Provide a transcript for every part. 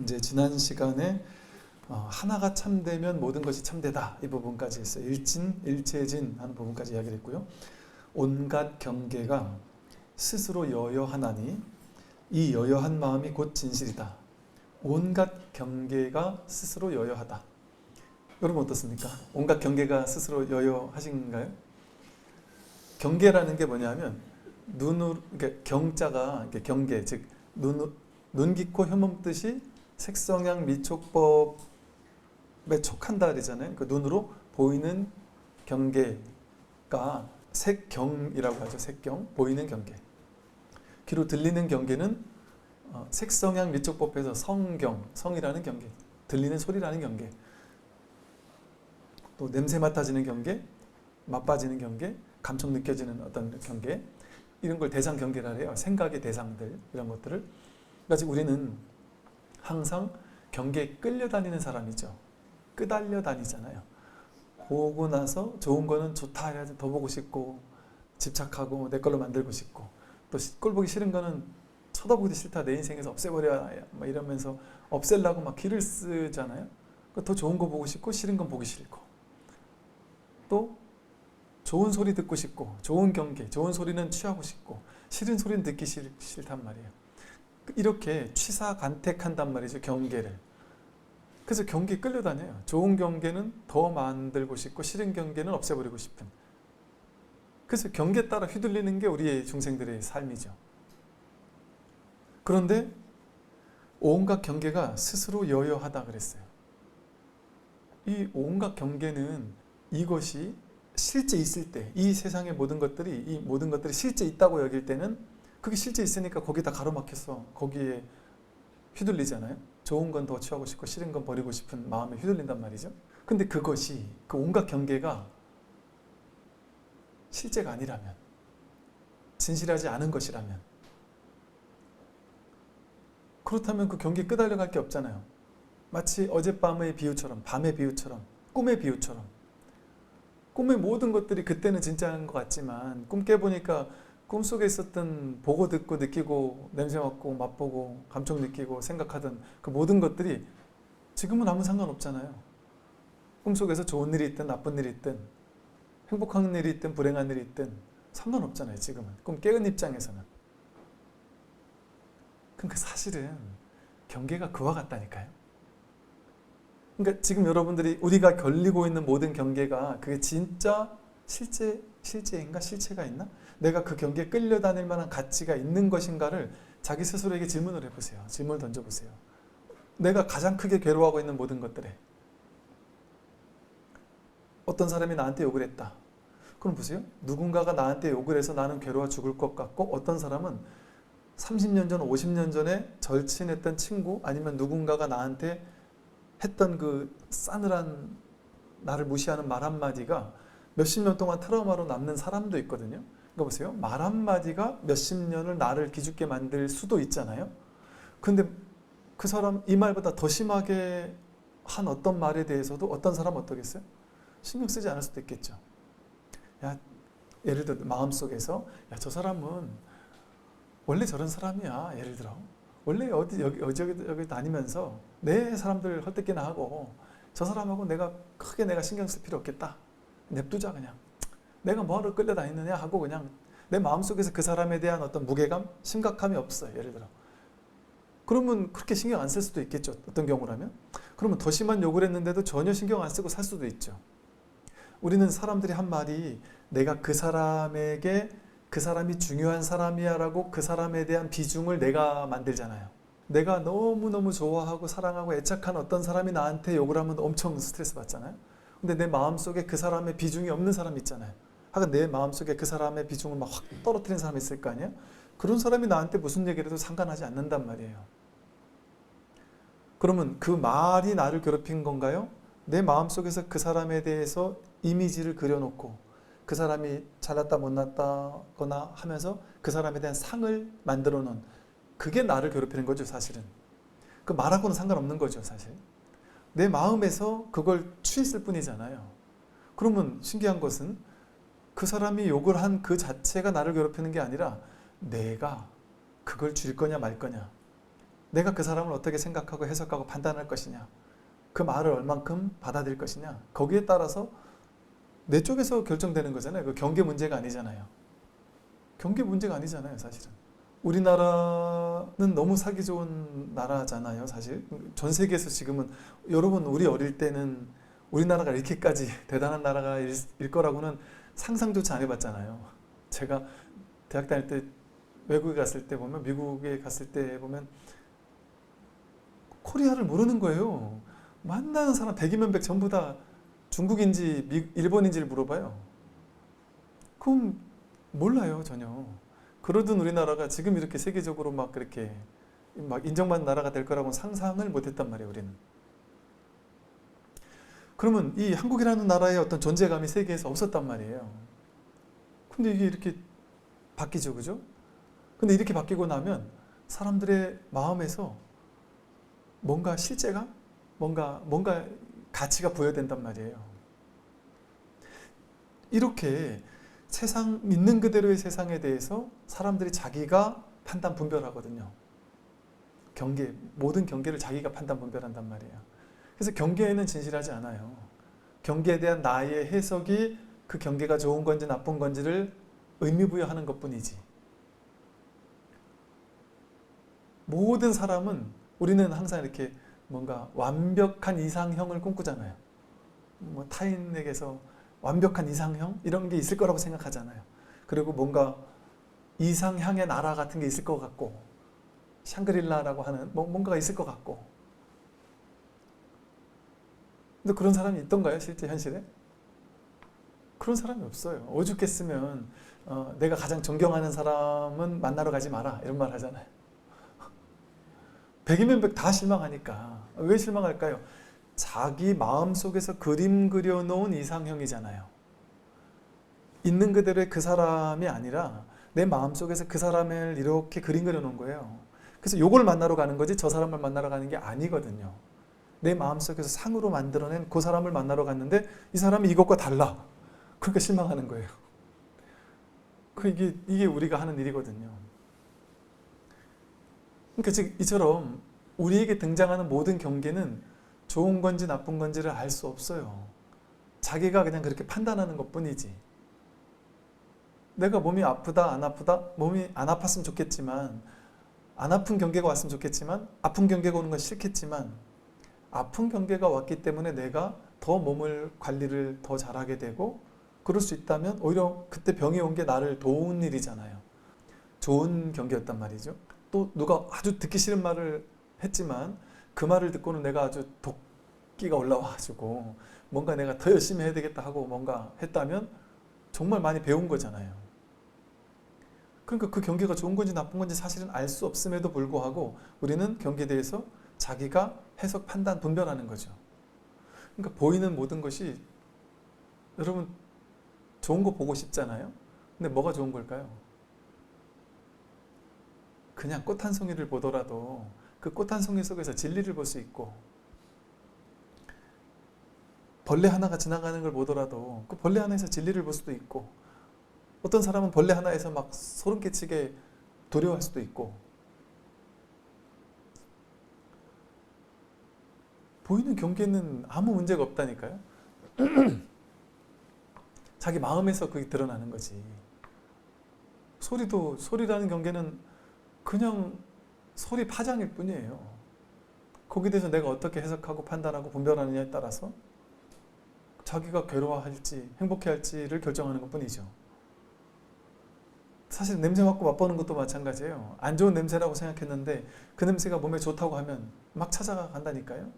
이제 지난 시간에 하나가 참되면 모든 것이 참되다 이 부분까지 했어요. 일진, 일체진 하는 부분까지 이야기를 했고요. 온갖 경계가 스스로 여여하나니 이 여여한 마음이 곧 진실이다. 온갖 경계가 스스로 여여하다. 여러분 어떻습니까? 온갖 경계가 스스로 여여하신가요? 경계라는 게 뭐냐면 눈으로, 그러니까 경자가 그러니까 경계, 즉 눈 깊고 혀몸 뜻이 색성향 미촉법에 촉한다 그러잖아요. 그 눈으로 보이는 경계가 색경이라고 하죠. 색경, 보이는 경계. 귀로 들리는 경계는 색성향 미촉법에서 성경, 성이라는 경계, 들리는 소리라는 경계. 또 냄새 맡아지는 경계, 맛봐지는 경계, 감촉 느껴지는 어떤 경계, 이런 걸 대상 경계라 해요. 생각의 대상들, 이런 것들을. 그러니까 우리는 항상 경계에 끌려다니는 사람이죠. 끄달려 다니잖아요. 보고 나서 좋은 거는 좋다 해야지 더 보고 싶고 집착하고 내 걸로 만들고 싶고, 또 꼴 보기 싫은 거는 쳐다보기 싫다, 내 인생에서 없애버려야 막 이러면서 없애려고 막 기를 쓰잖아요. 더 좋은 거 보고 싶고 싫은 건 보기 싫고, 또 좋은 소리 듣고 싶고, 좋은 경계, 좋은 소리는 취하고 싶고, 싫은 소리는 듣기 싫단 말이에요. 이렇게 취사간택한단 말이죠, 경계를. 그래서 경계에 끌려다녀요. 좋은 경계는 더 만들고 싶고, 싫은 경계는 없애버리고 싶은. 그래서 경계에 따라 휘둘리는 게 우리의 중생들의 삶이죠. 그런데 온갖 경계가 스스로 여여하다 그랬어요. 이 온갖 경계는 이것이 실제 있을 때, 이 세상의 모든 것들이 실제 있다고 여길 때는 그게 실제 있으니까 거기다 가로막혀서 거기에 휘둘리잖아요. 좋은 건 더 취하고 싶고 싫은 건 버리고 싶은 마음에 휘둘린단 말이죠. 근데 그것이, 그 온갖 경계가 실제가 아니라면, 진실하지 않은 것이라면, 그렇다면 그 경계에 끄달려갈 게 없잖아요. 마치 어젯밤의 비유처럼, 밤의 비유처럼, 꿈의 비유처럼. 꿈의 모든 것들이 그때는 진짜인 것 같지만 꿈 깨보니까 꿈속에 있었던 보고 듣고 느끼고 냄새 맡고 맛보고 감촉 느끼고 생각하던 그 모든 것들이 지금은 아무 상관없잖아요. 꿈속에서 좋은 일이 있든 나쁜 일이 있든 행복한 일이 있든 불행한 일이 있든 상관없잖아요. 지금은 꿈 깨은 입장에서는. 그러니까 사실은 경계가 그와 같다니까요. 그러니까 지금 여러분들이 우리가 걸리고 있는 모든 경계가 그게 진짜 실제인가? 실체가 있나? 내가 그 경계에 끌려다닐 만한 가치가 있는 것인가를 자기 스스로에게 질문을 해보세요. 질문을 던져보세요. 내가 가장 크게 괴로워하고 있는 모든 것들에 어떤 사람이 나한테 욕을 했다. 그럼 보세요. 누군가가 나한테 욕을 해서 나는 괴로워 죽을 것 같고, 어떤 사람은 30년 전, 50년 전에 절친했던 친구, 아니면 누군가가 나한테 했던 그 싸늘한 나를 무시하는 말 한마디가 몇십 년 동안 트라우마로 남는 사람도 있거든요. 그러니까 보세요. 말 한마디가 몇십 년을 나를 기죽게 만들 수도 있잖아요. 근데 그 사람 이 말보다 더 심하게 한 어떤 말에 대해서도 어떤 사람은 어떠겠어요? 신경 쓰지 않을 수도 있겠죠. 야, 예를 들어 마음속에서 야, 저 사람은 원래 저런 사람이야. 예를 들어 원래 여기 다니면서 내 사람들 헐뜯기나 하고 저 사람하고 내가 크게 신경 쓸 필요 없겠다. 냅두자 그냥. 내가 뭐하러 끌려다니느냐 하고 그냥 내 마음속에서 그 사람에 대한 어떤 무게감, 심각함이 없어요. 예를 들어. 그러면 그렇게 신경 안 쓸 수도 있겠죠. 어떤 경우라면. 그러면 더 심한 욕을 했는데도 전혀 신경 안 쓰고 살 수도 있죠. 우리는 사람들이 한 말이 내가 그 사람에게 그 사람이 중요한 사람이야 라고 그 사람에 대한 비중을 내가 만들잖아요. 내가 너무너무 좋아하고 사랑하고 애착한 어떤 사람이 나한테 욕을 하면 엄청 스트레스 받잖아요. 근데 내 마음속에 그 사람의 비중이 없는 사람이 있잖아요. 하여간 내 마음속에 그 사람의 비중을 막 확 떨어뜨리는 사람이 있을 거 아니에요. 그런 사람이 나한테 무슨 얘기를 해도 상관하지 않는단 말이에요. 그러면 그 말이 나를 괴롭힌 건가요? 내 마음속에서 그 사람에 대해서 이미지를 그려놓고 그 사람이 잘났다 못났다거나 하면서 그 사람에 대한 상을 만들어 놓은, 그게 나를 괴롭히는 거죠. 사실은 그 말하고는 상관없는 거죠. 사실 내 마음에서 그걸 취했을 뿐이잖아요. 그러면 신기한 것은 그 사람이 욕을 한 그 자체가 나를 괴롭히는 게 아니라 내가 그걸 줄 거냐 말 거냐, 내가 그 사람을 어떻게 생각하고 해석하고 판단할 것이냐, 그 말을 얼만큼 받아들일 것이냐, 거기에 따라서 내 쪽에서 결정되는 거잖아요. 그 경계 문제가 아니잖아요. 경계 문제가 아니잖아요, 사실은. 우리나라는 너무 살기 좋은 나라잖아요, 사실. 전 세계에서 지금은, 여러분, 우리 어릴 때는 우리나라가 이렇게까지 대단한 나라가 일 거라고는 상상조차 안 해봤잖아요. 제가 대학 다닐 때 외국에 갔을 때 보면, 미국에 갔을 때 보면 코리아를 모르는 거예요. 만나는 사람 100이면 100 전부 다 중국인지 일본인지를 물어봐요. 그럼 몰라요, 전혀. 그러던 우리나라가 지금 이렇게 세계적으로 막 그렇게 막 인정받는 나라가 될 거라고는 상상을 못 했단 말이에요, 우리는. 그러면 이 한국이라는 나라의 어떤 존재감이 세계에서 없었단 말이에요. 근데 이게 이렇게 바뀌죠, 그죠? 근데 이렇게 바뀌고 나면 사람들의 마음에서 뭔가 실제감? 뭔가 가치가 부여된단 말이에요. 이렇게 세상, 있는 그대로의 세상에 대해서 사람들이 자기가 판단 분별하거든요. 경계, 모든 경계를 자기가 판단 분별한단 말이에요. 그래서 경계에는 진실하지 않아요. 경계에 대한 나의 해석이 그 경계가 좋은 건지 나쁜 건지를 의미부여하는 것뿐이지. 모든 사람은, 우리는 항상 이렇게 뭔가 완벽한 이상형을 꿈꾸잖아요. 뭐 타인에게서 완벽한 이상형? 이런 게 있을 거라고 생각하잖아요. 그리고 뭔가 이상향의 나라 같은 게 있을 것 같고, 샹그릴라라고 하는 뭔가가 있을 것 같고. 근데 그런 사람이 있던가요, 실제 현실에? 그런 사람이 없어요. 오죽했으면 내가 가장 존경하는 사람은 만나러 가지 마라, 이런 말 하잖아요. 100이면 100 다 실망하니까. 왜 실망할까요? 자기 마음속에서 그림 그려놓은 이상형이잖아요. 있는 그대로의 그 사람이 아니라 내 마음속에서 그 사람을 이렇게 그림 그려놓은 거예요. 그래서 요걸 만나러 가는 거지 저 사람을 만나러 가는 게 아니거든요. 내 마음속에서 상으로 만들어낸 그 사람을 만나러 갔는데 이 사람이 이것과 달라. 그러니까 실망하는 거예요. 이게 우리가 하는 일이거든요. 그러니까 즉 이처럼 우리에게 등장하는 모든 경계는 좋은 건지 나쁜 건지를 알 수 없어요. 자기가 그냥 그렇게 판단하는 것뿐이지. 내가 몸이 아프다 안 아프다, 몸이 안 아팠으면 좋겠지만, 안 아픈 경계가 왔으면 좋겠지만, 아픈 경계가 오는 건 싫겠지만, 아픈 경계가 왔기 때문에 내가 더 몸을 관리를 더 잘하게 되고, 그럴 수 있다면 오히려 그때 병이 온 게 나를 도운 일이잖아요. 좋은 경계였단 말이죠. 또 누가 아주 듣기 싫은 말을 했지만 그 말을 듣고는 내가 아주 도끼가 올라와가지고 뭔가 내가 더 열심히 해야 되겠다 하고 뭔가 했다면 정말 많이 배운 거잖아요. 그러니까 그 경계가 좋은 건지 나쁜 건지 사실은 알 수 없음에도 불구하고 우리는 경계에 대해서 자기가 해석, 판단, 분별하는 거죠. 그러니까 보이는 모든 것이, 여러분 좋은 거 보고 싶잖아요. 근데 뭐가 좋은 걸까요? 그냥 꽃 한 송이를 보더라도 그 꽃 한 송이 속에서 진리를 볼 수 있고, 벌레 하나가 지나가는 걸 보더라도 그 벌레 하나에서 진리를 볼 수도 있고, 어떤 사람은 벌레 하나에서 막 소름 끼치게 두려워할 수도 있고, 보이는 경계는 아무 문제가 없다니까요. 자기 마음에서 그게 드러나는 거지. 소리라는 경계는 그냥 소리 파장일 뿐이에요. 거기에 대해서 내가 어떻게 해석하고 판단하고 분별하느냐에 따라서 자기가 괴로워할지 행복해할지를 결정하는 것뿐이죠. 사실 냄새 맡고 맛보는 것도 마찬가지예요. 안 좋은 냄새라고 생각했는데 그 냄새가 몸에 좋다고 하면 막 찾아간다니까요.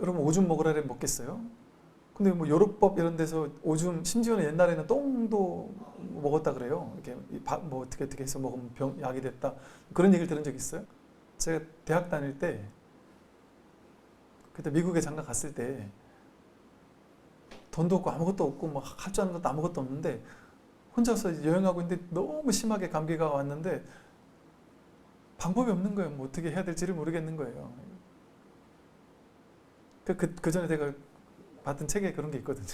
여러분 오줌 먹으라래 먹겠어요? 근데 뭐 요로법 이런 데서 오줌, 심지어는 옛날에는 똥도 먹었다 그래요. 이렇게 뭐 어떻게 해서 먹으면 약이 됐다. 그런 얘기를 들은 적 있어요? 제가 대학 다닐 때, 그때 미국에 잠깐 갔을 때 돈도 없고 아무것도 없고 막 할 줄 아는 것도 아무것도 없는데 혼자서 여행하고 있는데 너무 심하게 감기가 왔는데 방법이 없는 거예요. 뭐 어떻게 해야 될지를 모르겠는 거예요. 그 전에 제가 봤던 책에 그런 게 있거든요.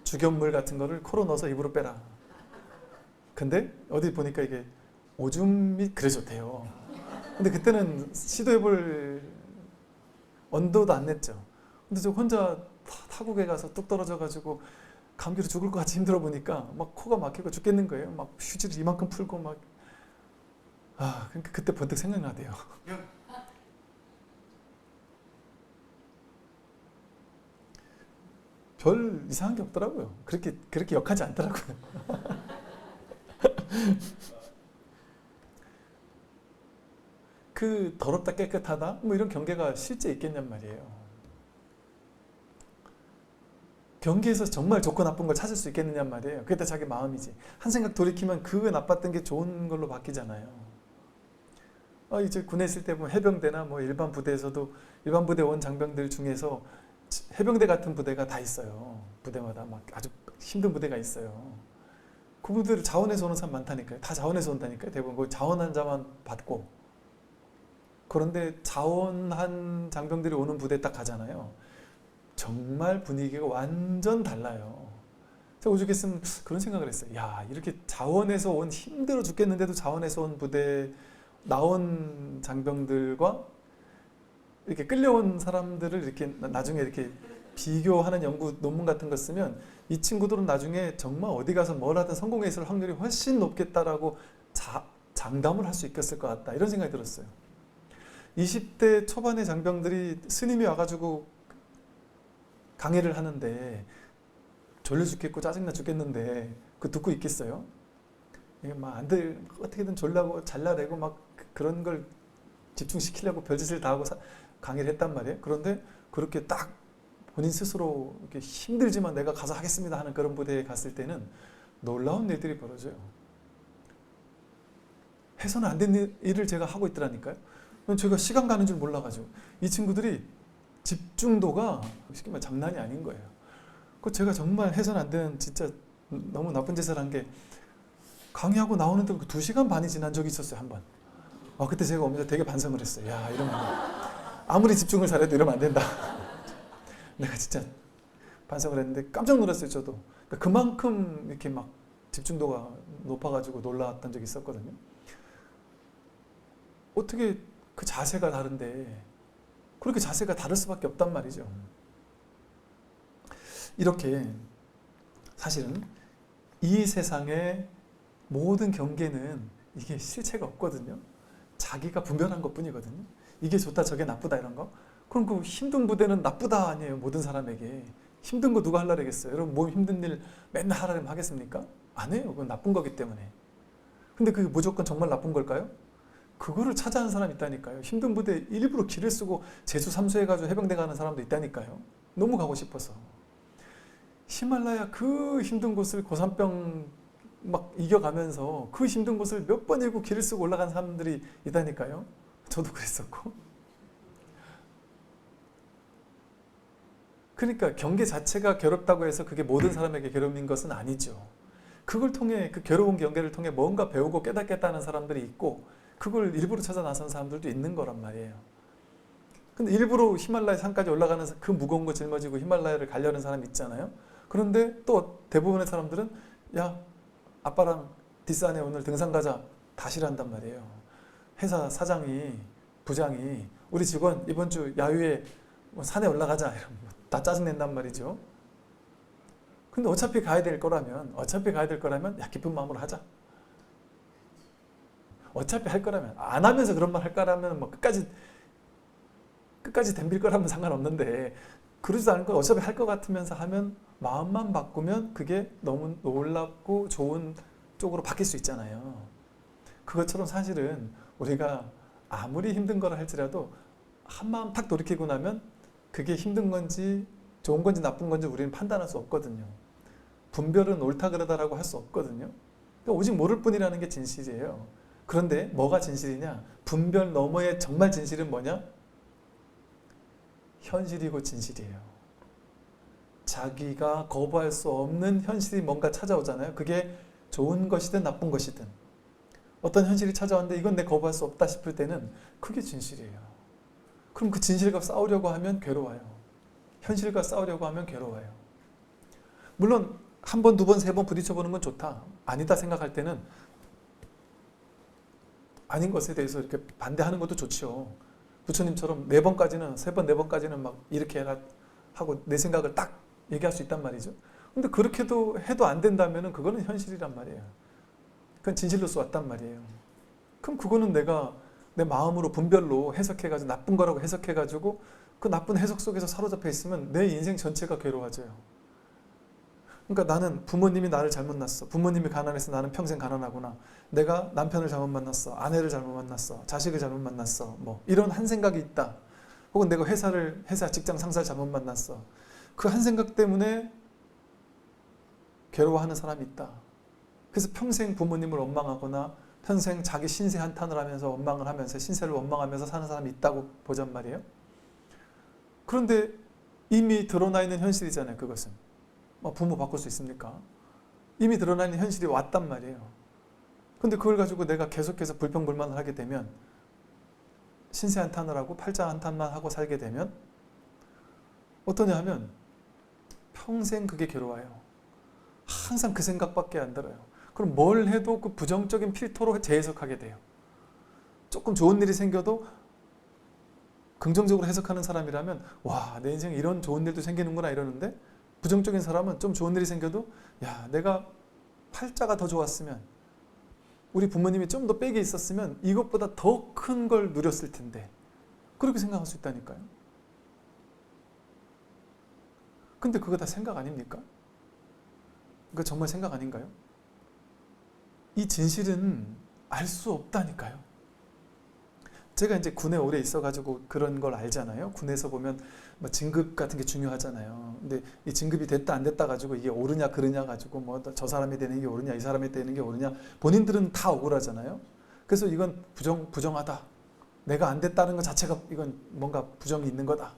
죽연물 같은 거를 코로 넣어서 입으로 빼라. 근데 어디 보니까 이게 오줌이 그래 좋대요. 근데 그때는 시도해볼 언도도 안 냈죠. 근데 저 혼자 타국에 가서 뚝 떨어져가지고 감기로 죽을 것 같이 힘들어 보니까 막 코가 막히고 죽겠는 거예요. 막 휴지를 이만큼 풀고 막. 그러니까 그때 번뜩 생각나대요. 별 이상한 게 없더라고요. 그렇게 역하지 않더라고요. 그 더럽다 깨끗하다 뭐 이런 경계가 실제 있겠냔 말이에요. 경계에서 정말 좋고 나쁜 걸 찾을 수 있겠느냔 말이에요. 그게 다 자기 마음이지. 한 생각 돌이키면 그 나빴던 게 좋은 걸로 바뀌잖아요. 이제 군에 있을 때 보면 해병대나 뭐 일반 부대에서도 일반 부대 온 장병들 중에서 해병대 같은 부대가 다 있어요. 부대마다 막 아주 힘든 부대가 있어요. 그분들 자원에서 오는 사람 많다니까요. 다 자원에서 온다니까요. 대부분 그 자원한 자만 받고. 그런데 자원한 장병들이 오는 부대 딱 가잖아요. 정말 분위기가 완전 달라요. 제가 오죽했으면 그런 생각을 했어요. 야, 이렇게 자원에서 온 힘들어 죽겠는데도 자원에서 온 부대 나온 장병들과 이렇게 끌려온 사람들을 이렇게 나중에 이렇게 비교하는 연구 논문 같은 거 쓰면 이 친구들은 나중에 정말 어디 가서 뭘 하든 성공해 있을 확률이 훨씬 높겠다라고 장담을 할 수 있겠을 것 같다. 이런 생각이 들었어요. 20대 초반의 장병들이 스님이 와가지고 강의를 하는데 졸려 죽겠고 짜증나 죽겠는데 그 듣고 있겠어요? 이게 막 안들 어떻게든 졸라고 잘라내고 막 그런 걸 집중시키려고 별짓을 다 하고 강의를 했단 말이에요. 그런데 그렇게 딱 본인 스스로 이렇게 힘들지만 내가 가서 하겠습니다 하는 그런 부대에 갔을 때는 놀라운 일들이 벌어져요. 해서는 안 되는 일을 제가 하고 있더라니까요. 제가 시간 가는 줄 몰라가지고 이 친구들이 집중도가 쉽게 말해 장난이 아닌 거예요. 그 제가 정말 해서는 안 되는 진짜 너무 나쁜 짓을 한 게 강의하고 나오는데 2시간 반이 지난 적이 있었어요. 한 번. 그때 제가 오면서 되게 반성을 했어요. 야, 이러면 아무리 집중을 잘해도 이러면 안 된다. 내가 진짜 반성을 했는데 깜짝 놀랐어요. 저도. 그러니까 그만큼 이렇게 막 집중도가 높아가지고 놀랐던 적이 있었거든요. 어떻게 그 자세가 다른데 그렇게 자세가 다를 수밖에 없단 말이죠. 이렇게 사실은 이 세상의 모든 경계는 이게 실체가 없거든요. 자기가 분별한 것 뿐이거든요. 이게 좋다 저게 나쁘다 이런 거. 그럼 그 힘든 부대는 나쁘다 아니에요. 모든 사람에게. 힘든 거 누가 하려고 그러겠어요. 여러분 뭐 힘든 일 맨날 하라면 하겠습니까? 안 해요. 그건 나쁜 거기 때문에. 근데 그게 무조건 정말 나쁜 걸까요? 그거를 찾아하는 사람이 있다니까요. 힘든 부대 일부러 길을 쓰고 제주 삼수 해가지고 해병대 가는 사람도 있다니까요. 너무 가고 싶어서. 히말라야 그 힘든 곳을 고산병 막 이겨가면서 그 힘든 곳을 몇 번이고 길을 쓰고 올라간 사람들이 있다니까요. 저도 그랬었고. 그러니까 경계 자체가 괴롭다고 해서 그게 모든 사람에게 괴로움인 것은 아니죠. 그걸 통해 그 괴로운 경계를 통해 뭔가 배우고 깨닫겠다는 사람들이 있고 그걸 일부러 찾아 나선 사람들도 있는 거란 말이에요. 근데 일부러 히말라야 산까지 올라가는 그 무거운 거 짊어지고 히말라야를 가려는 사람이 있잖아요. 그런데 또 대부분의 사람들은 야 아빠랑 뒷산에 오늘 등산 가자 다 싫어한단 말이에요. 회사 사장이 부장이 우리 직원 이번 주 야유에 산에 올라가자 이러면 다 짜증낸단 말이죠. 근데 어차피 가야 될 거라면 야 기쁜 마음으로 하자. 어차피 할 거라면 안 하면서 그런 말 할 거라면 뭐 끝까지 덤빌 거라면 상관없는데 그러지도 않을 거 어차피 할 것 같으면서 하면 마음만 바꾸면 그게 너무 놀랍고 좋은 쪽으로 바뀔 수 있잖아요. 그것처럼 사실은 우리가 아무리 힘든 거라 할지라도 한 마음 탁 돌이키고 나면 그게 힘든 건지 좋은 건지 나쁜 건지 우리는 판단할 수 없거든요. 분별은 옳다 그러다라고 할 수 없거든요. 그러니까 오직 모를 뿐이라는 게 진실이에요. 그런데 뭐가 진실이냐? 분별 너머의 정말 진실은 뭐냐? 현실이고 진실이에요. 자기가 거부할 수 없는 현실이 뭔가 찾아오잖아요. 그게 좋은 것이든 나쁜 것이든 어떤 현실이 찾아왔는데 이건 내 거부할 수 없다 싶을 때는 그게 진실이에요. 그럼 그 진실과 싸우려고 하면 괴로워요. 현실과 싸우려고 하면 괴로워요. 물론 한 번, 두 번, 세 번 부딪혀보는 건 좋다. 아니다 생각할 때는 아닌 것에 대해서 이렇게 반대하는 것도 좋죠. 부처님처럼 4번까지는 3번, 4번까지는 막 이렇게 해라 하고 내 생각을 딱 얘기할 수 있단 말이죠. 근데 그렇게도 해도 안 된다면 그거는 현실이란 말이에요. 그건 진실로서 왔단 말이에요. 그럼 그거는 내가 내 마음으로 분별로 해석해가지고 나쁜 거라고 해석해가지고 그 나쁜 해석 속에서 사로잡혀 있으면 내 인생 전체가 괴로워져요. 그러니까 나는 부모님이 나를 잘못 낳았어. 부모님이 가난해서 나는 평생 가난하구나. 내가 남편을 잘못 만났어. 아내를 잘못 만났어. 자식을 잘못 만났어. 뭐 이런 한 생각이 있다. 혹은 내가 회사 직장 상사를 잘못 만났어. 그 한 생각 때문에 괴로워하는 사람이 있다. 그래서 평생 부모님을 원망하거나 평생 자기 신세 한탄을 하면서 원망을 하면서 신세를 원망하면서 사는 사람이 있다고 보잔 말이에요. 그런데 이미 드러나 있는 현실이잖아요. 그것은 부모 바꿀 수 있습니까? 이미 드러나 있는 현실이 왔단 말이에요. 근데 그걸 가지고 내가 계속해서 불평불만을 하게 되면 신세 한탄을 하고 팔자 한탄만 하고 살게 되면 어떠냐 하면 평생 그게 괴로워요. 항상 그 생각밖에 안 들어요. 그럼 뭘 해도 그 부정적인 필터로 재해석하게 돼요. 조금 좋은 일이 생겨도 긍정적으로 해석하는 사람이라면 와, 내 인생에 이런 좋은 일도 생기는구나 이러는데, 부정적인 사람은 좀 좋은 일이 생겨도 야, 내가 팔자가 더 좋았으면, 우리 부모님이 좀 더 빽이 있었으면 이것보다 더 큰 걸 누렸을 텐데, 그렇게 생각할 수 있다니까요. 근데 그거 다 생각 아닙니까? 그거 정말 생각 아닌가요? 이 진실은 알 수 없다니까요. 제가 이제 군에 오래 있어가지고 그런 걸 알잖아요. 군에서 보면 뭐 진급 같은 게 중요하잖아요. 근데 이 진급이 됐다 안 됐다 가지고 이게 옳으냐 그르냐 가지고 뭐 저 사람이 되는 게 옳으냐 이 사람이 되는 게 옳으냐, 본인들은 다 억울하잖아요. 그래서 이건 부정하다. 내가 안 됐다는 것 자체가 이건 뭔가 부정이 있는 거다.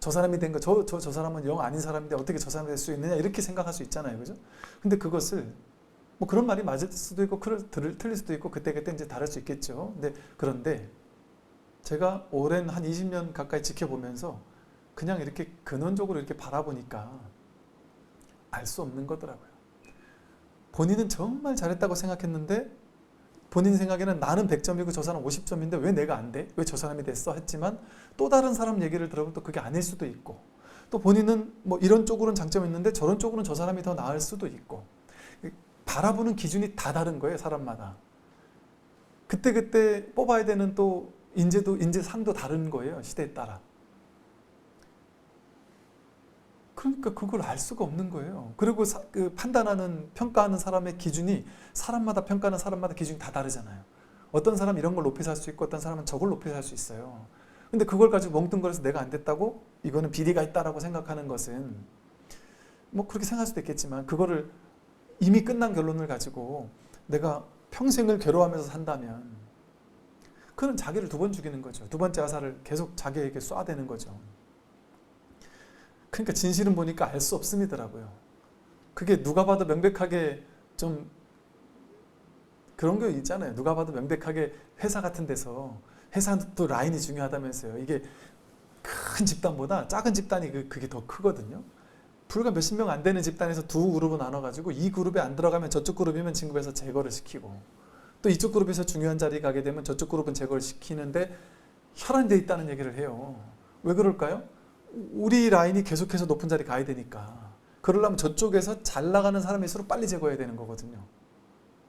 저 사람이 된 거, 저 사람은 영 아닌 사람인데 어떻게 저 사람이 될 수 있느냐, 이렇게 생각할 수 있잖아요. 그죠? 근데 그것을 뭐 그런 말이 맞을 수도 있고 틀릴 수도 있고 그때 이제 다를 수 있겠죠. 그런데 제가 오랜 한 20년 가까이 지켜보면서 그냥 이렇게 근원적으로 이렇게 바라보니까 알 수 없는 거더라고요. 본인은 정말 잘했다고 생각했는데 본인 생각에는 나는 100점이고 저 사람 50점인데 왜 내가 안 돼? 왜 저 사람이 됐어? 했지만 또 다른 사람 얘기를 들어보면 또 그게 아닐 수도 있고, 또 본인은 뭐 이런 쪽으로는 장점이 있는데 저런 쪽으로는 저 사람이 더 나을 수도 있고, 바라보는 기준이 다 다른 거예요, 사람마다. 그때 뽑아야 되는 또 인재상도 다른 거예요, 시대에 따라. 그러니까 그걸 알 수가 없는 거예요. 그리고 그 판단하는, 평가하는 사람의 기준이 사람마다, 평가하는 사람마다 기준이 다 다르잖아요. 어떤 사람은 이런 걸 높여서 할 수 있고 어떤 사람은 저걸 높여서 할 수 있어요. 근데 그걸 가지고 멍뚱거려서 내가 안 됐다고 이거는 비리가 있다라고 생각하는 것은 뭐 그렇게 생각할 수도 있겠지만, 그거를 이미 끝난 결론을 가지고 내가 평생을 괴로워하면서 산다면 그는 자기를 2번 죽이는 거죠. 2번째 화살을 계속 자기에게 쏴대는 거죠. 그러니까 진실은 보니까 알 수 없음이더라고요. 그게 누가 봐도 명백하게 좀 그런 게 있잖아요. 누가 봐도 명백하게 회사 같은 데서, 회사도 라인이 중요하다면서요. 이게 큰 집단보다 작은 집단이 그게 더 크거든요. 불과 몇십 명 안 되는 집단에서 2그룹을 나눠가지고 이 그룹에 안 들어가면 저쪽 그룹이면 진급해서 제거를 시키고, 또 이쪽 그룹에서 중요한 자리에 가게 되면 저쪽 그룹은 제거를 시키는데 혈안돼 있다는 얘기를 해요. 왜 그럴까요? 우리 라인이 계속해서 높은 자리 가야 되니까. 그러려면 저쪽에서 잘 나가는 사람일수록 빨리 제거해야 되는 거거든요.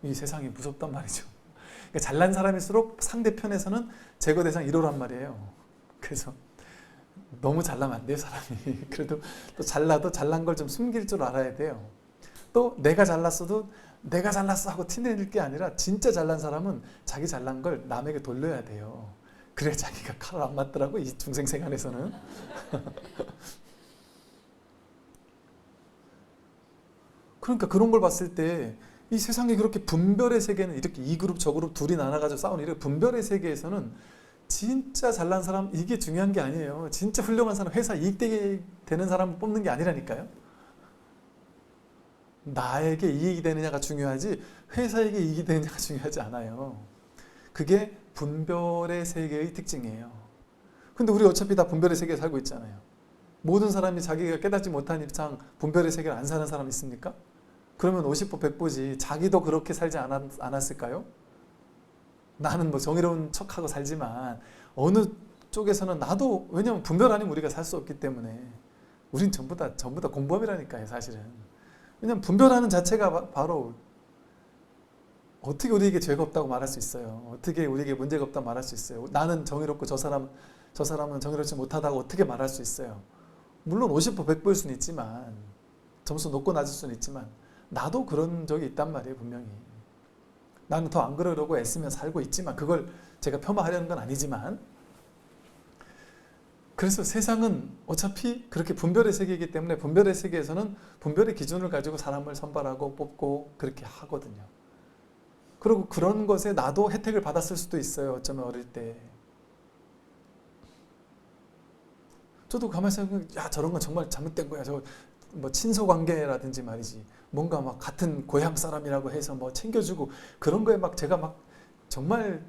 이 세상이 무섭단 말이죠. 그러니까 잘난 사람일수록 상대편에서는 제거 대상 1호란 말이에요. 그래서 너무 잘나면 안 돼요, 사람이. 그래도 또 잘나도 잘난 걸 좀 숨길 줄 알아야 돼요. 또 내가 잘났어도 내가 잘났어 하고 티내릴 게 아니라, 진짜 잘난 사람은 자기 잘난 걸 남에게 돌려야 돼요. 그래 자기가 칼을 안 맞더라고, 이 중생생활에서는. 그러니까 그런 걸 봤을 때 이 세상에 그렇게 분별의 세계는, 이렇게 이 그룹 저 그룹 둘이 나눠가지고 싸우는 이런 분별의 세계에서는 진짜 잘난 사람, 이게 중요한 게 아니에요. 진짜 훌륭한 사람, 회사 이익되게 되는 사람을 뽑는 게 아니라니까요. 나에게 이익이 되느냐가 중요하지 회사에게 이익이 되느냐가 중요하지 않아요. 그게 분별의 세계의 특징이에요. 근데 우리 어차피 다 분별의 세계에 살고 있잖아요. 모든 사람이 자기가 깨닫지 못한 이상 분별의 세계를 안 사는 사람 있습니까? 그러면 50보 100보지. 자기도 그렇게 살지 않았을까요? 나는 뭐 정의로운 척하고 살지만 어느 쪽에서는 나도, 왜냐면 분별 아니면 우리가 살 수 없기 때문에 우린 전부 다 공범이라니까요, 사실은. 왜냐면 분별하는 자체가 바로 어떻게 우리에게 죄가 없다고 말할 수 있어요. 어떻게 우리에게 문제가 없다고 말할 수 있어요. 나는 정의롭고 저 사람은 정의롭지 못하다고 어떻게 말할 수 있어요. 물론 50% 100%일 수는 있지만, 점수 높고 낮을 수는 있지만 나도 그런 적이 있단 말이에요, 분명히. 나는 더 안 그러려고 애쓰며 살고 있지만, 그걸 제가 폄하하려는 건 아니지만, 그래서 세상은 어차피 그렇게 분별의 세계이기 때문에 분별의 세계에서는 분별의 기준을 가지고 사람을 선발하고 뽑고 그렇게 하거든요. 그리고 그런 것에 나도 혜택을 받았을 수도 있어요. 어쩌면 어릴 때. 저도 가만히 생각하면 야, 저런 건 정말 잘못된 거야. 저 뭐 친소관계라든지 말이지. 뭔가 막 같은 고향 사람이라고 해서 뭐 챙겨주고 그런 거에 막 제가 막 정말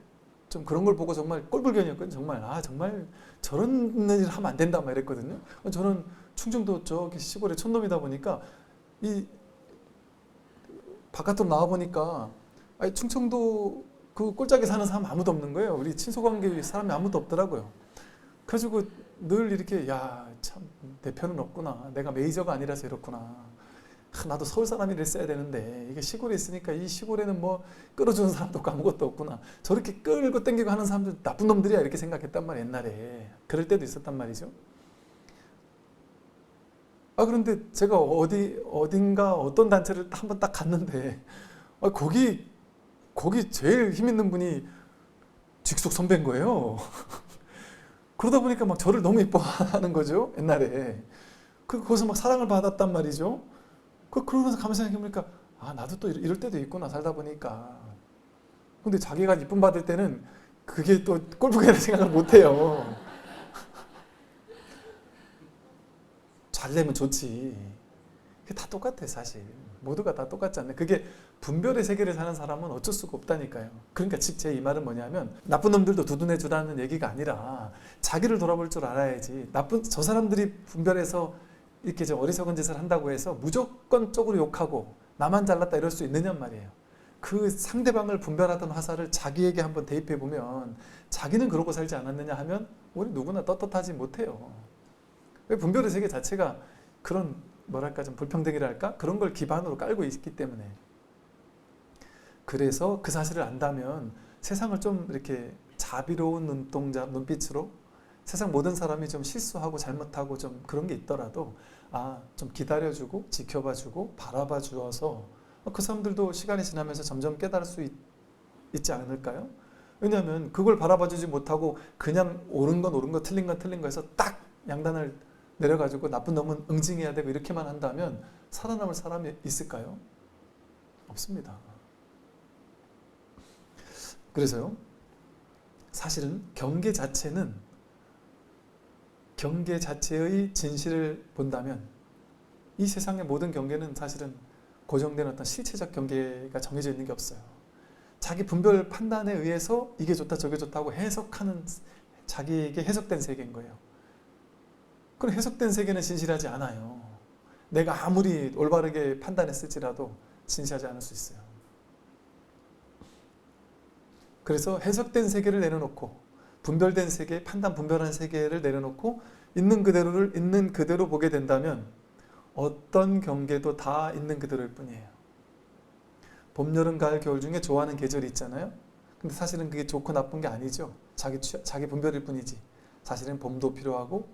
좀 그런 걸 보고 정말 꼴불견이었거든요. 정말 정말 저런 일 하면 안 된다 막 이랬거든요. 저는 충청도 저기 시골의 촌놈이다 보니까 이 바깥으로 나와 보니까 충청도 그 꼴짝에 사는 사람 아무도 없는 거예요. 우리 친소관계 사람이 아무도 없더라고요. 그래가지고 늘 이렇게 야, 참 대표는 없구나. 내가 메이저가 아니라서 이렇구나. 나도 서울 사람이라 써야 되는데 이게 시골에 있으니까 이 시골에는 뭐 끌어주는 사람도 없고 아무것도 없구나. 저렇게 끌고 땡기고 하는 사람들 나쁜 놈들이야 이렇게 생각했단 말이에요, 옛날에. 그럴 때도 있었단 말이죠. 그런데 제가 어딘가 어떤 단체를 한번 딱 갔는데 거기 제일 힘 있는 분이 직속 선배인 거예요. 그러다 보니까 막 저를 너무 이뻐하는 거죠, 옛날에. 거기서 막 사랑을 받았단 말이죠. 그러면서 가만히 생각해보니까 나도 또 이럴 때도 있구나, 살다 보니까. 근데 자기가 이쁨 받을 때는 그게 또 꼴보기라는 생각을 못해요. 잘 되면 좋지. 그게 다 똑같아, 사실. 모두가 다 똑같지 않나. 그게 분별의 세계를 사는 사람은 어쩔 수가 없다니까요. 그러니까 즉 제 이 말은 뭐냐면 나쁜 놈들도 두둔해주라는 얘기가 아니라 자기를 돌아볼 줄 알아야지. 저 사람들이 분별해서 이렇게 좀 어리석은 짓을 한다고 해서 무조건적으로 욕하고 나만 잘났다 이럴 수 있느냔 말이에요. 그 상대방을 분별하던 화살을 자기에게 한번 대입해보면 자기는 그러고 살지 않았느냐 하면 우리 누구나 떳떳하지 못해요. 왜 분별의 세계 자체가 그런 뭐랄까 좀 불평등이랄까 그런 걸 기반으로 깔고 있기 때문에. 그래서 그 사실을 안다면 세상을 좀 이렇게 자비로운 눈빛으로 세상 모든 사람이 좀 실수하고 잘못하고 좀 그런 게 있더라도 좀 기다려주고 지켜봐주고 바라봐주어서 그 사람들도 시간이 지나면서 점점 깨달을 수 있지 않을까요? 왜냐하면 그걸 바라봐주지 못하고 그냥 옳은 건 옳은 거 틀린 건 틀린 거 해서 딱 양단을 내려가지고 나쁜 놈은 응징해야 되고 이렇게만 한다면 살아남을 사람이 있을까요? 없습니다. 그래서요, 사실은 경계 자체의 진실을 본다면 이 세상의 모든 경계는 사실은 고정된 어떤 실체적 경계가 정해져 있는 게 없어요. 자기 분별 판단에 의해서 이게 좋다 저게 좋다고 해석하는 자기에게 해석된 세계인 거예요. 그럼 해석된 세계는 진실하지 않아요. 내가 아무리 올바르게 판단했을지라도 진실하지 않을 수 있어요. 그래서 해석된 세계를 내려놓고 분별된 세계, 판단 분별한 세계를 내려놓고 있는 그대로를 있는 그대로 보게 된다면 어떤 경계도 다 있는 그대로일 뿐이에요. 봄, 여름, 가을, 겨울 중에 좋아하는 계절이 있잖아요. 근데 사실은 그게 좋고 나쁜 게 아니죠. 자기 분별일 뿐이지. 사실은 봄도 필요하고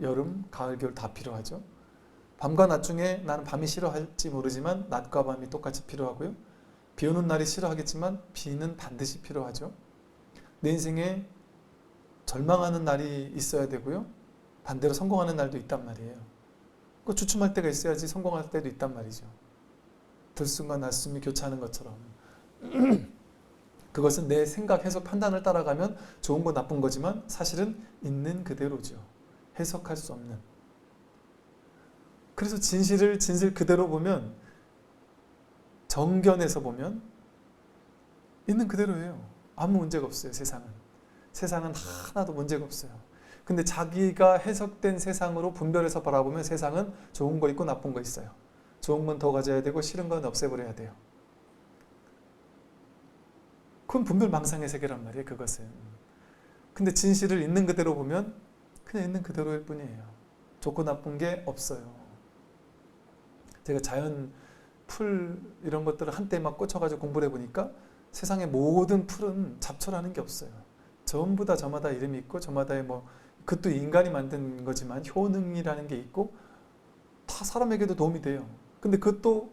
여름, 가을, 겨울 다 필요하죠. 밤과 낮 중에 나는 밤이 싫어할지 모르지만 낮과 밤이 똑같이 필요하고요. 비 오는 날이 싫어하겠지만 비는 반드시 필요하죠. 내 인생에 절망하는 날이 있어야 되고요. 반대로 성공하는 날도 있단 말이에요. 그 주춤할 때가 있어야지 성공할 때도 있단 말이죠. 들숨과 날숨이 교차하는 것처럼. 그것은 내 생각, 해석, 판단을 따라가면 좋은 거 나쁜 거지만 사실은 있는 그대로죠. 해석할 수 없는. 그래서 진실 그대로 보면, 정견에서 보면 있는 그대로예요. 아무 문제가 없어요. 세상은 하나도 문제가 없어요. 근데 자기가 해석된 세상으로 분별해서 바라보면 세상은 좋은 거 있고 나쁜 거 있어요. 좋은 건 더 가져야 되고 싫은 건 없애버려야 돼요. 그건 분별망상의 세계란 말이에요. 그것은. 근데 진실을 있는 그대로 보면 그냥 있는 그대로일 뿐이에요. 좋고 나쁜 게 없어요. 제가 자연 풀 이런 것들을 한때 막 꽂혀가지고 공부를 해보니까 세상의 모든 풀은 잡초라는 게 없어요. 전부 다 저마다 이름이 있고 저마다의 뭐 그것도 인간이 만든 거지만 효능이라는 게 있고 다 사람에게도 도움이 돼요. 근데 그것도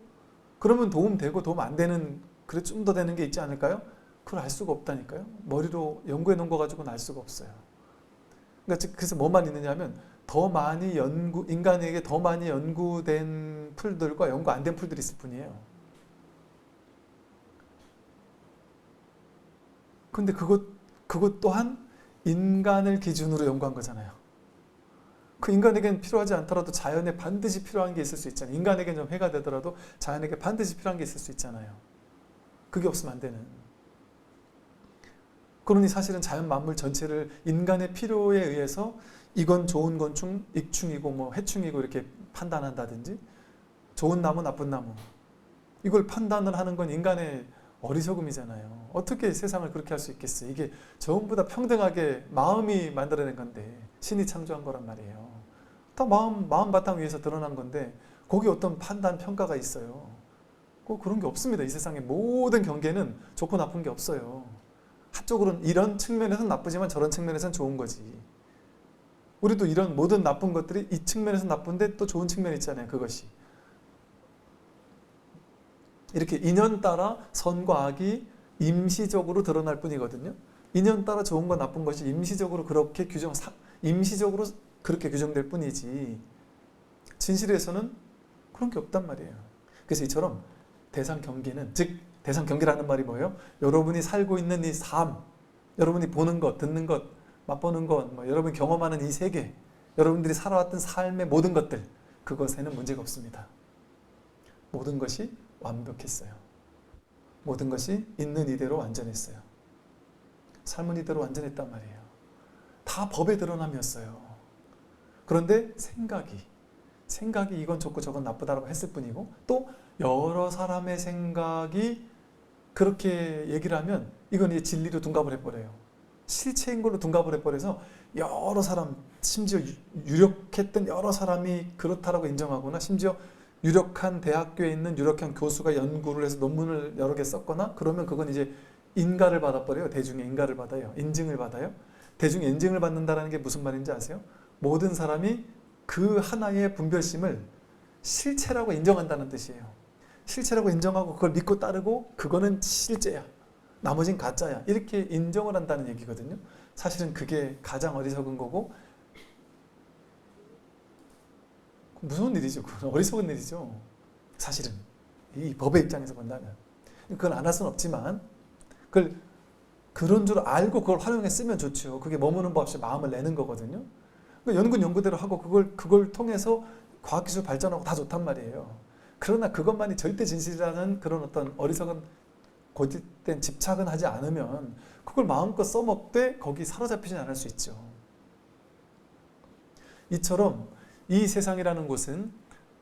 그러면 도움 되고 도움 안 되는 그래 좀 더 되는 게 있지 않을까요? 그걸 알 수가 없다니까요. 머리로 연구해 놓은 거 가지고는 알 수가 없어요. 그러니까 그래서 뭐만 있느냐 하면 더 많이 인간에게 더 많이 연구된 풀들과 연구 안 된 풀들이 있을 뿐이에요. 근데 그것 또한 인간을 기준으로 연구한 거잖아요. 그 인간에게는 필요하지 않더라도 자연에 반드시 필요한 게 있을 수 있잖아요. 인간에게는 좀 해가 되더라도 자연에게 반드시 필요한 게 있을 수 있잖아요. 그게 없으면 안 되는. 그러니 사실은 자연 만물 전체를 인간의 필요에 의해서 이건 좋은 건충, 익충이고 뭐 해충이고 이렇게 판단한다든지 좋은 나무, 나쁜 나무 이걸 판단을 하는 건 인간의 어리석음이잖아요. 어떻게 세상을 그렇게 할 수 있겠어요? 이게 전부 다 평등하게 마음이 만들어낸 건데 신이 창조한 거란 말이에요. 다 마음 바탕 위에서 드러난 건데 거기 어떤 판단, 평가가 있어요. 그런 게 없습니다. 이 세상의 모든 경계는 좋고 나쁜 게 없어요. 한쪽으로는 이런 측면에서는 나쁘지만 저런 측면에서는 좋은 거지. 우리도 이런 모든 나쁜 것들이 이 측면에서는 나쁜데 또 좋은 측면이 있잖아요. 그것이. 이렇게 인연 따라 선과 악이 임시적으로 드러날 뿐이거든요. 인연 따라 좋은 거 나쁜 것이 임시적으로 그렇게 규정될 뿐이지 진실에서는 그런 게 없단 말이에요. 그래서 이처럼 대상 경계는, 즉 대상 경계라는 말이 뭐예요? 여러분이 살고 있는 이 삶, 여러분이 보는 것, 듣는 것, 맛보는 것, 여러분이 경험하는 이 세계, 여러분들이 살아왔던 삶의 모든 것들, 그것에는 문제가 없습니다. 모든 것이 완벽했어요. 모든 것이 있는 이대로 완전했어요. 삶은 이대로 완전했단 말이에요. 다 법의 드러남이었어요. 그런데 생각이 이건 좋고 저건 나쁘다라고 했을 뿐이고 또 여러 사람의 생각이 그렇게 얘기를 하면 이건 이제 진리로 둔갑을 해버려요. 실체인 걸로 둔갑을 해버려서 여러 사람, 심지어 유력했던 여러 사람이 그렇다라고 인정하거나 심지어 유력한 대학교에 있는 유력한 교수가 연구를 해서 논문을 여러 개 썼거나 그러면 그건 이제 인가를 받아버려요. 대중의 인가를 받아요. 인증을 받아요. 대중의 인증을 받는다는 게 무슨 말인지 아세요? 모든 사람이 그 하나의 분별심을 실체라고 인정한다는 뜻이에요. 실체라고 인정하고 그걸 믿고 따르고 그거는 실제야. 나머진 가짜야. 이렇게 인정을 한다는 얘기거든요. 사실은 그게 가장 어리석은 거고 무서운 일이죠. 그건 어리석은 일이죠. 사실은 이 법의 입장에서 본다면 그걸 안 할 수는 없지만 그런 줄 알고 그걸 활용해 쓰면 좋죠. 그게 머무는 법 없이 마음을 내는 거거든요. 연구는 연구대로 하고 그걸 통해서 과학기술 발전하고 다 좋단 말이에요. 그러나 그것만이 절대 진실이라는 그런 어떤 어리석은 고집된 집착은 하지 않으면 그걸 마음껏 써먹되 거기 사로잡히진 않을 수 있죠. 이처럼 이 세상이라는 곳은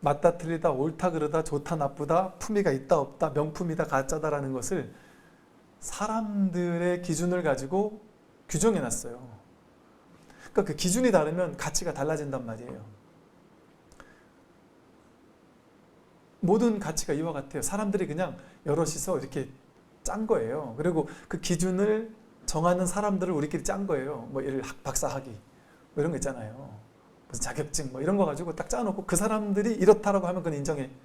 맞다 틀리다 옳다 그르다 좋다 나쁘다 품위가 있다 없다 명품이다 가짜다라는 것을 사람들의 기준을 가지고 규정해놨어요. 그러니까 그 기준이 다르면 가치가 달라진단 말이에요. 모든 가치가 이와 같아요. 사람들이 그냥 여럿이서 이렇게 짠 거예요. 그리고 그 기준을 정하는 사람들을 우리끼리 짠 거예요. 뭐 예를 박사 학위 뭐 이런 거 있잖아요. 무슨 자격증 뭐 이런 거 가지고 딱 짜놓고 그 사람들이 이렇다라고 하면 그건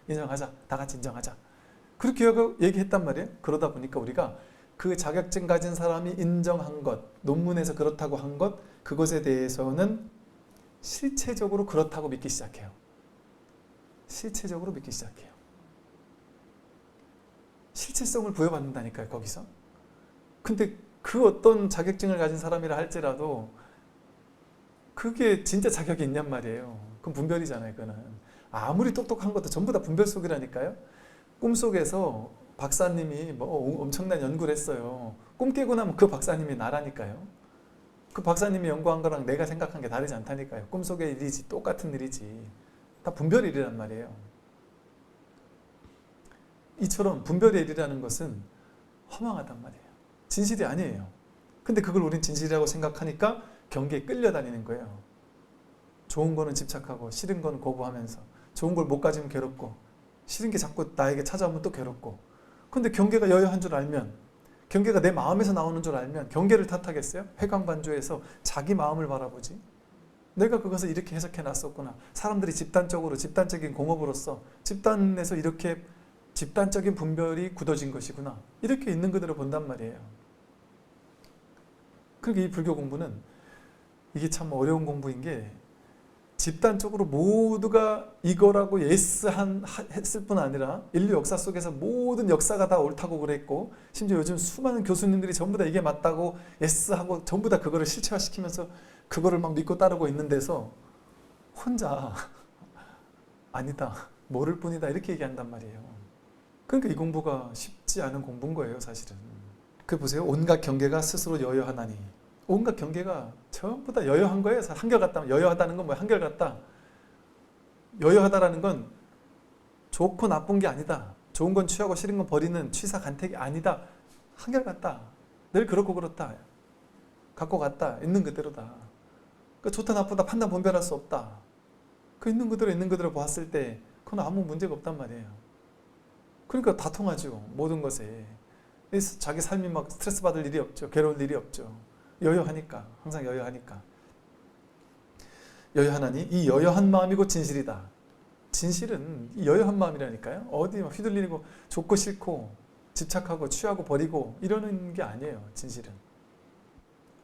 인정하자. 다 같이 인정하자. 그렇게 얘기했단 말이에요. 그러다 보니까 우리가 그 자격증 가진 사람이 인정한 것, 논문에서 그렇다고 한 것, 그것에 대해서는 실체적으로 그렇다고 믿기 시작해요. 실체적으로 믿기 시작해요. 실체성을 부여받는다니까요, 거기서. 근데 그 어떤 자격증을 가진 사람이라 할지라도 그게 진짜 자격이 있냔 말이에요. 그건 분별이잖아요, 그거는. 아무리 똑똑한 것도 전부 다 분별 속이라니까요. 꿈속에서 박사님이 뭐 엄청난 연구를 했어요. 꿈 깨고 나면 그 박사님이 나라니까요. 그 박사님이 연구한 거랑 내가 생각한 게 다르지 않다니까요. 꿈속의 일이지 똑같은 일이지. 다 분별의 일이란 말이에요. 이처럼 분별의 일이라는 것은 허망하단 말이에요. 진실이 아니에요. 근데 그걸 우린 진실이라고 생각하니까 경계에 끌려다니는 거예요. 좋은 거는 집착하고 싫은 거는 거부하면서, 좋은 걸 못 가지면 괴롭고 싫은 게 자꾸 나에게 찾아오면 또 괴롭고. 근데 경계가 여여한 줄 알면, 경계가 내 마음에서 나오는 줄 알면 경계를 탓하겠어요? 회광반조에서 자기 마음을 바라보지. 내가 그것을 이렇게 해석해 놨었구나. 사람들이 집단적으로, 집단적인 공업으로서 집단에서 이렇게 집단적인 분별이 굳어진 것이구나. 이렇게 있는 그대로 본단 말이에요. 그러니까 이 불교 공부는 이게 참 어려운 공부인 게, 집단적으로 모두가 이거라고 했을 뿐 아니라 인류 역사 속에서 모든 역사가 다 옳다고 그랬고, 심지어 요즘 수많은 교수님들이 전부 다 이게 맞다고 예스하고 전부 다 그거를 실체화시키면서 그거를 막 믿고 따르고 있는 데서 혼자 아니다, 모를 뿐이다 이렇게 얘기한단 말이에요. 그러니까 이 공부가 쉽지 않은 공부인 거예요, 사실은. 그 보세요. 온갖 경계가 스스로 여여하나니. 온갖 경계가 전부 다 여여한 거예요. 한결같다. 여여하다는 건 뭐야? 한결같다. 여여하다라는 건 좋고 나쁜 게 아니다. 좋은 건 취하고 싫은 건 버리는 취사간택이 아니다. 한결같다. 늘 그렇고 그렇다. 갖고 갔다. 있는 그대로다. 그러니까 좋다 나쁘다 판단 분별할 수 없다. 그 있는 그대로 보았을 때 그건 아무 문제가 없단 말이에요. 그러니까 다 통하죠. 모든 것에. 자기 삶이 막 스트레스 받을 일이 없죠. 괴로울 일이 없죠. 여여하니까. 항상 여여하니까. 여여하나니 이 여여한 마음이고 진실이다. 진실은 이 여여한 마음이라니까요. 어디 막 휘둘리고 좋고 싫고 집착하고 취하고 버리고 이러는 게 아니에요. 진실은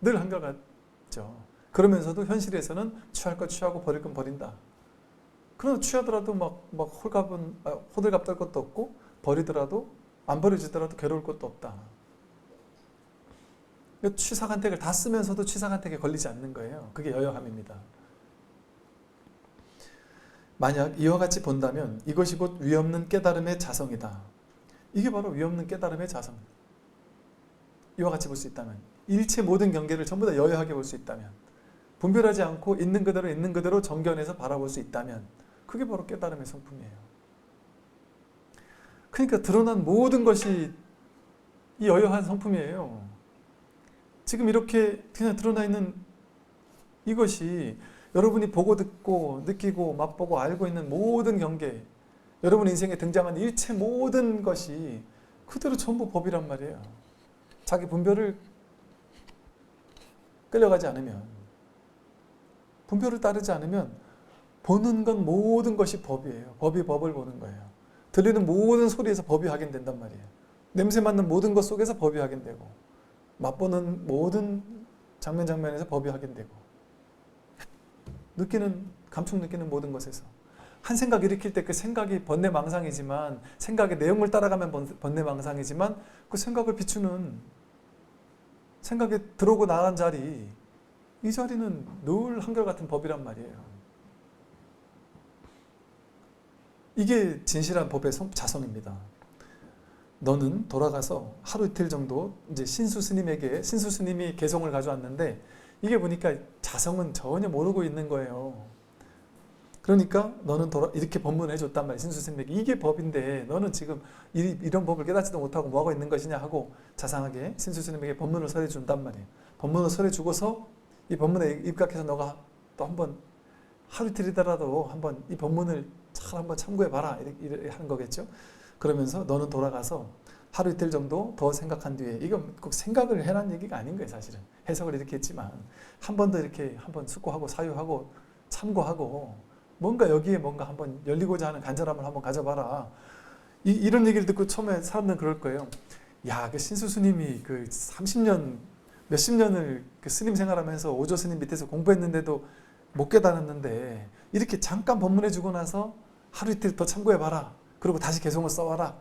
늘 한결같죠. 그러면서도 현실에서는 취할 거 취하고 버릴 건 버린다. 그러나 취하더라도 막 호들갑 떨 것도 없고, 버리더라도 안 버려지더라도 괴로울 것도 없다. 취사간택을 다 쓰면서도 취사간택에 걸리지 않는 거예요. 그게 여여함입니다. 만약 이와 같이 본다면 이것이 곧 위없는 깨달음의 자성이다. 이게 바로 위없는 깨달음의 자성입니다. 이와 같이 볼 수 있다면, 일체 모든 경계를 전부 다 여여하게 볼 수 있다면, 분별하지 않고 있는 그대로 정견해서 바라볼 수 있다면, 그게 바로 깨달음의 성품이에요. 그러니까 드러난 모든 것이 이 여여한 성품이에요. 지금 이렇게 그냥 드러나 있는 이것이 여러분이 보고 듣고 느끼고 맛보고 알고 있는 모든 경계, 여러분 인생에 등장한 일체 모든 것이 그대로 전부 법이란 말이에요. 자기 분별을 끌려가지 않으면, 분별을 따르지 않으면 보는 건 모든 것이 법이에요. 법이 법을 보는 거예요. 들리는 모든 소리에서 법이 확인된단 말이에요. 냄새 맡는 모든 것 속에서 법이 확인되고, 맛보는 모든 장면에서 법이 확인되고, 감촉 느끼는 모든 것에서 한 생각 일으킬 때 그 생각이 번뇌망상이지만, 생각의 내용을 따라가면 번뇌망상이지만, 그 생각을 비추는, 생각에 들어오고 나간 자리, 이 자리는 늘 한결같은 법이란 말이에요. 이게 진실한 법의 자성입니다. 너는 돌아가서 하루 이틀 정도 이제 신수 스님이 개송을 가져왔는데, 이게 보니까 자성은 전혀 모르고 있는 거예요. 그러니까 너는 이렇게 법문을 해줬단 말이에요. 신수 스님에게 이게 법인데 너는 지금 이런 법을 깨닫지도 못하고 뭐하고 있는 것이냐 하고 자상하게 신수 스님에게 법문을 설해 준단 말이에요. 법문을 설해 주고서 이 법문에 입각해서 너가 또 한번 하루 이틀이더라도 한번 이 법문을 잘 한번 참고해봐라 이렇게 하는 거겠죠. 그러면서 너는 돌아가서 하루 이틀 정도 더 생각한 뒤에, 이건 꼭 생각을 해라는 얘기가 아닌 거예요. 사실은 해석을 이렇게 했지만 한 번 더 이렇게 한번 숙고하고 사유하고 참고하고 뭔가 여기에 뭔가 한번 열리고자 하는 간절함을 한번 가져봐라. 이런 얘기를 듣고 처음에 사람들은 그럴 거예요. 야, 그 신수 스님이 그 30년 몇십 년을 그 스님 생활하면서 오조 스님 밑에서 공부했는데도 못 깨달았는데 이렇게 잠깐 법문해 주고 나서 하루 이틀 더 참고해봐라. 그리고 다시 개송을 써와라.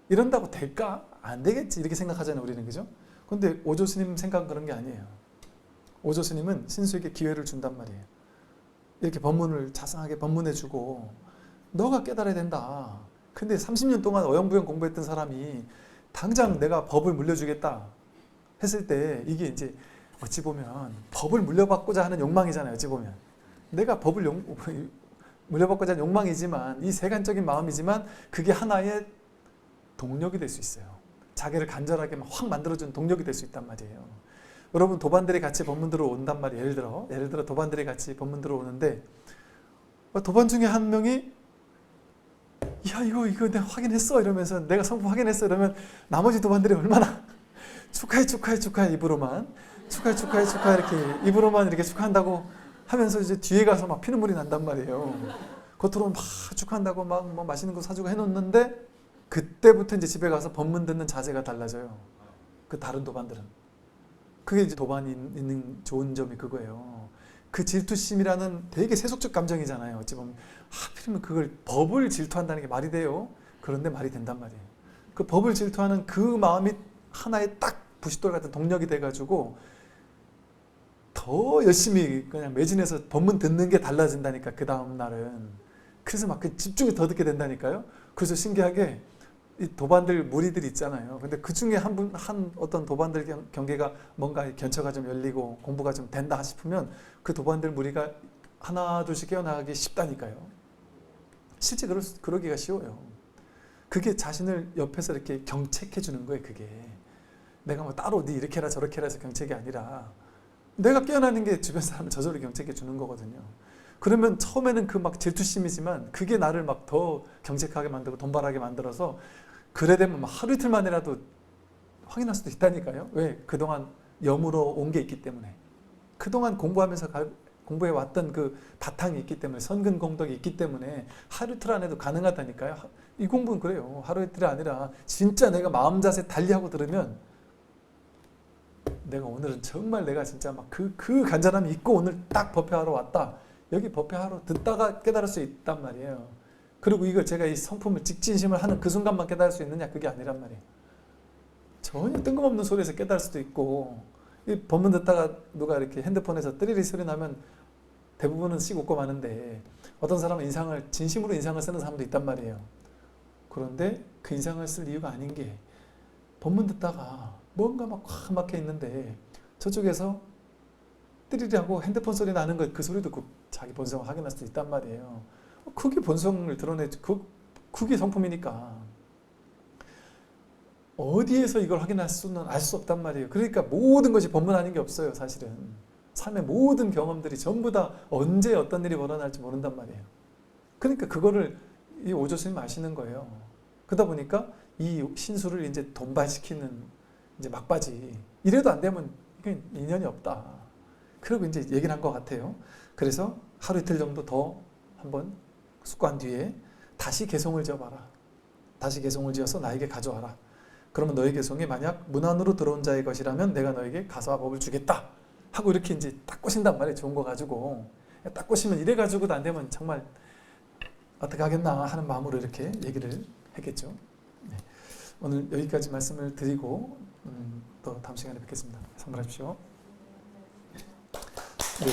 이런다고 될까? 안 되겠지. 이렇게 생각하잖아요, 우리는. 그죠? 근데 오조 스님 생각은 그런 게 아니에요. 오조 스님은 신수에게 기회를 준단 말이에요. 이렇게 법문을 자상하게 법문해 주고 너가 깨달아야 된다. 근데 30년 동안 어영부영 공부했던 사람이 당장 내가 법을 물려주겠다 했을 때, 이게 이제 어찌 보면 법을 물려받고자 하는 욕망이잖아요. 어찌 보면 내가 법을 물려받고자 하는 욕망이지만, 이 세간적인 마음이지만 그게 하나의 동력이 될 수 있어요. 자기를 간절하게 확 만들어주는 동력이 될 수 있단 말이에요. 여러분 도반들이 같이 법문들어 온단 말이에요. 예를 들어 도반들이 같이 법문들어 오는데 도반 중에 한 명이 야 이거 내가 확인했어 이러면서 내가 성품 확인했어 이러면 나머지 도반들이 얼마나 축하해 입으로만 축하해 이렇게 입으로만 이렇게 축하한다고 하면서 이제 뒤에 가서 막 피눈물이 난단 말이에요. 겉으로는 막 축하한다고 막 뭐 맛있는 거 사주고 해놓는데 그때부터 이제 집에 가서 법문 듣는 자세가 달라져요. 그 다른 도반들은. 그게 이제 도반이 있는 좋은 점이 그거예요. 그 질투심이라는 되게 세속적 감정이잖아요. 어찌 보면 하필이면 그걸 법을 질투한다는 게 말이 돼요. 그런데 말이 된단 말이에요. 그 법을 질투하는 그 마음이 하나의 딱 부싯돌 같은 동력이 돼가지고 더 열심히 그냥 매진해서 법문 듣는 게 달라진다니까 그 다음 날은. 그래서 막 그 집중이 더 듣게 된다니까요. 그래서 신기하게 이 도반들 무리들이 있잖아요. 근데 그 중에 한 어떤 도반들 경계가 뭔가 견처가 좀 열리고 공부가 좀 된다 싶으면 그 도반들 무리가 하나 둘씩 깨어나가기 쉽다니까요. 실제 그러기가 쉬워요. 그게 자신을 옆에서 이렇게 경책해 주는 거예요. 그게 내가 뭐 따로 네 이렇게 해라 저렇게 해라 해서 경책이 아니라 내가 깨어나는 게 주변 사람을 저절로 경책해 주는 거거든요. 그러면 처음에는 그 막 질투심이지만 그게 나를 막 더 경책하게 만들고 돈발하게 만들어서 그래 되면 막 하루 이틀만이라도 확인할 수도 있다니까요. 왜? 그동안 염으로 온 게 있기 때문에. 그동안 공부하면서 공부해 왔던 그 바탕이 있기 때문에 선근 공덕이 있기 때문에 하루 이틀 안에도 가능하다니까요. 이 공부는 그래요. 하루 이틀이 아니라 진짜 내가 마음 자세 달리하고 들으면 내가 오늘은 정말 내가 진짜 막 그 간절함이 있고 오늘 딱 법회하러 왔다. 여기 법회하러 듣다가 깨달을 수 있단 말이에요. 그리고 이걸 제가 이 성품을 직진심을 하는 그 순간만 깨달을 수 있느냐? 그게 아니란 말이에요. 전혀 뜬금없는 소리에서 깨달을 수도 있고 이 법문 듣다가 누가 이렇게 핸드폰에서 뜨리리 소리 나면 대부분은 씩 웃고 마는데 어떤 사람은 진심으로 인상을 쓰는 사람도 있단 말이에요. 그런데 그 인상을 쓸 이유가 아닌 게 법문 듣다가 뭔가 막 확 막혀 있는데 저쪽에서 뜨리리 하고 핸드폰 소리 나는 거 그 소리 듣고 자기 본성을 확인할 수도 있단 말이에요. 그게 본성을 드러내지 그게 성품이니까 어디에서 이걸 확인할 수는 알 수 없단 말이에요. 그러니까 모든 것이 법문 아닌 게 없어요. 사실은 삶의 모든 경험들이 전부 다 언제 어떤 일이 벌어날지 모른단 말이에요. 그러니까 그거를 이 오조 스님 아시는 거예요. 그러다 보니까 이 신수를 이제 돈발시키는 이제 막바지 이래도 안 되면 이게 인연이 없다. 그리고 이제 얘기를 한 것 같아요. 그래서 하루 이틀 정도 더 한번 숙고한 뒤에 다시 개송을 지어봐라. 다시 개송을 지어서 나에게 가져와라. 그러면 너의 개송이 만약 문 안으로 들어온 자의 것이라면 내가 너에게 가서와 법을 주겠다. 하고 이렇게 이제 딱 꼬신단 말이에요. 좋은 거 가지고. 딱 꼬시면 이래 가지고도 안 되면 정말 어떻게 하겠나 하는 마음으로 이렇게 얘기를 했겠죠. 네. 오늘 여기까지 말씀을 드리고 또 다음 시간에 뵙겠습니다. 선물하십시오. 네.